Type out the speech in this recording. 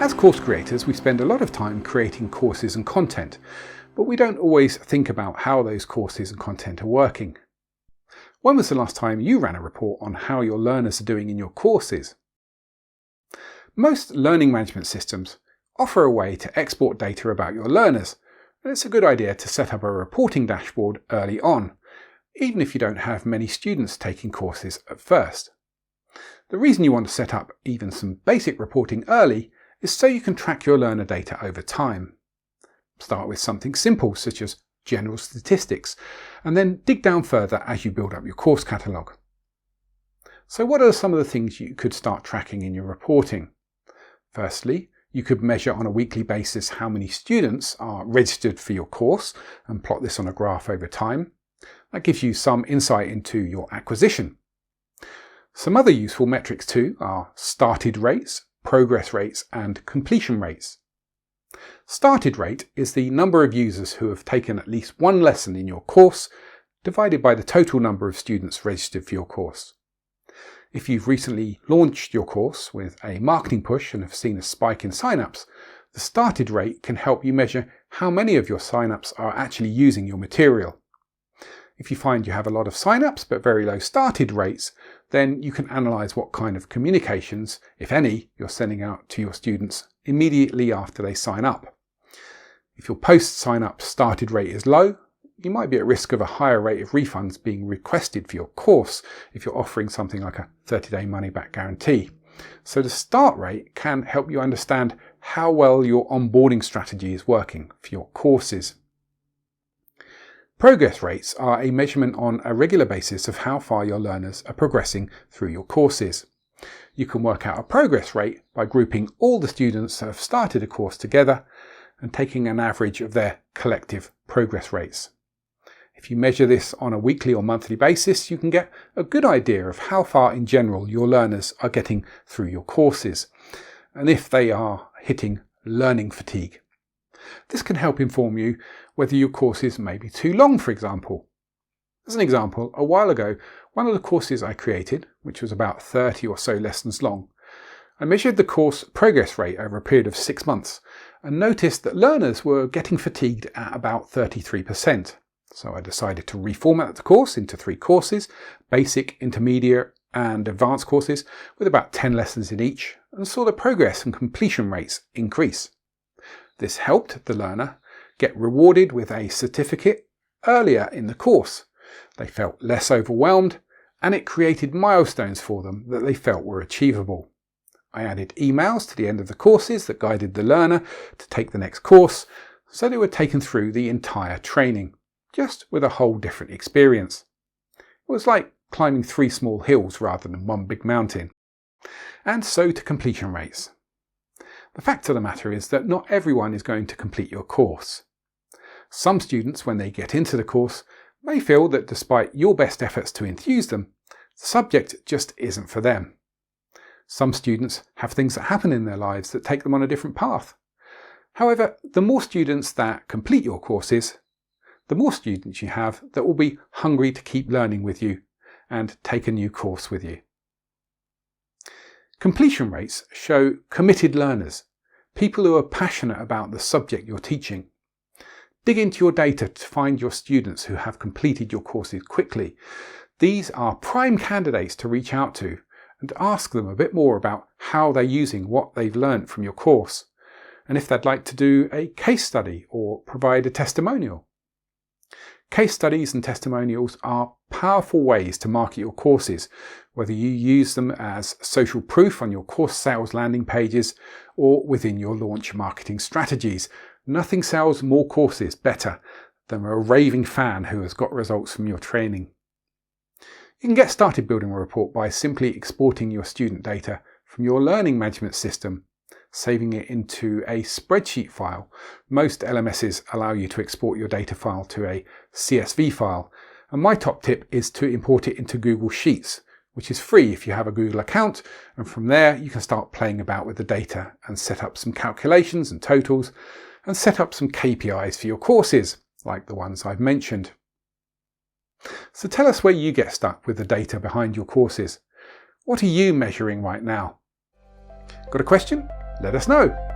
As course creators, we spend a lot of time creating courses and content, but we don't always think about how those courses and content are working. When was the last time you ran a report on how your learners are doing in your courses? Most learning management systems offer a way to export data about your learners, and it's a good idea to set up a reporting dashboard early on, even if you don't have many students taking courses at first. The reason you want to set up even some basic reporting early is so you can track your learner data over time. Start with something simple such as general statistics, and then dig down further as you build up your course catalogue. So what are some of the things you could start tracking in your reporting? Firstly, you could measure on a weekly basis how many students are registered for your course and plot this on a graph over time. That gives you some insight into your acquisition. Some other useful metrics too are started rates, progress rates and completion rates. Started rate is the number of users who have taken at least one lesson in your course divided by the total number of students registered for your course. If you've recently launched your course with a marketing push and have seen a spike in sign-ups, the started rate can help you measure how many of your sign-ups are actually using your material. If you find you have a lot of sign-ups but very low started rates, then you can analyse what kind of communications, if any, you're sending out to your students immediately after they sign up. If your post-sign-up started rate is low, you might be at risk of a higher rate of refunds being requested for your course if you're offering something like a 30-day money-back guarantee. So the start rate can help you understand how well your onboarding strategy is working for your courses. Progress rates are a measurement on a regular basis of how far your learners are progressing through your courses. You can work out a progress rate by grouping all the students that have started a course together and taking an average of their collective progress rates. If you measure this on a weekly or monthly basis, you can get a good idea of how far in general your learners are getting through your courses, and if they are hitting learning fatigue. This can help inform you whether your courses may be too long, for example. As an example, a while ago, one of the courses I created, which was about 30 or so lessons long, I measured the course progress rate over a period of 6 months and noticed that learners were getting fatigued at about 33%. So I decided to reformat the course into 3 courses, basic, intermediate and advanced courses, with about 10 lessons in each, and saw the progress and completion rates increase. This helped the learner get rewarded with a certificate earlier in the course. They felt less overwhelmed, and it created milestones for them that they felt were achievable. I added emails to the end of the courses that guided the learner to take the next course, so they were taken through the entire training, just with a whole different experience. It was like climbing 3 small hills rather than 1 big mountain. And so to completion rates. The fact of the matter is that not everyone is going to complete your course. Some students, when they get into the course, may feel that despite your best efforts to enthuse them, the subject just isn't for them. Some students have things that happen in their lives that take them on a different path. However, the more students that complete your courses, the more students you have that will be hungry to keep learning with you and take a new course with you. Completion rates show committed learners, people who are passionate about the subject you're teaching. Dig into your data to find your students who have completed your courses quickly. These are prime candidates to reach out to and ask them a bit more about how they're using what they've learned from your course, and if they'd like to do a case study or provide a testimonial. Case studies and testimonials are powerful ways to market your courses, whether you use them as social proof on your course sales landing pages or within your launch marketing strategies. Nothing sells more courses better than a raving fan who has got results from your training. You can get started building a report by simply exporting your student data from your learning management system, saving it into a spreadsheet file. Most LMSs allow you to export your data file to a CSV file, and my top tip is to import it into Google Sheets, which is free if you have a Google account, and from there you can start playing about with the data and set up some calculations and totals, and set up some KPIs for your courses, like the ones I've mentioned. So tell us where you get stuck with the data behind your courses. What are you measuring right now? Got a question? Let us know.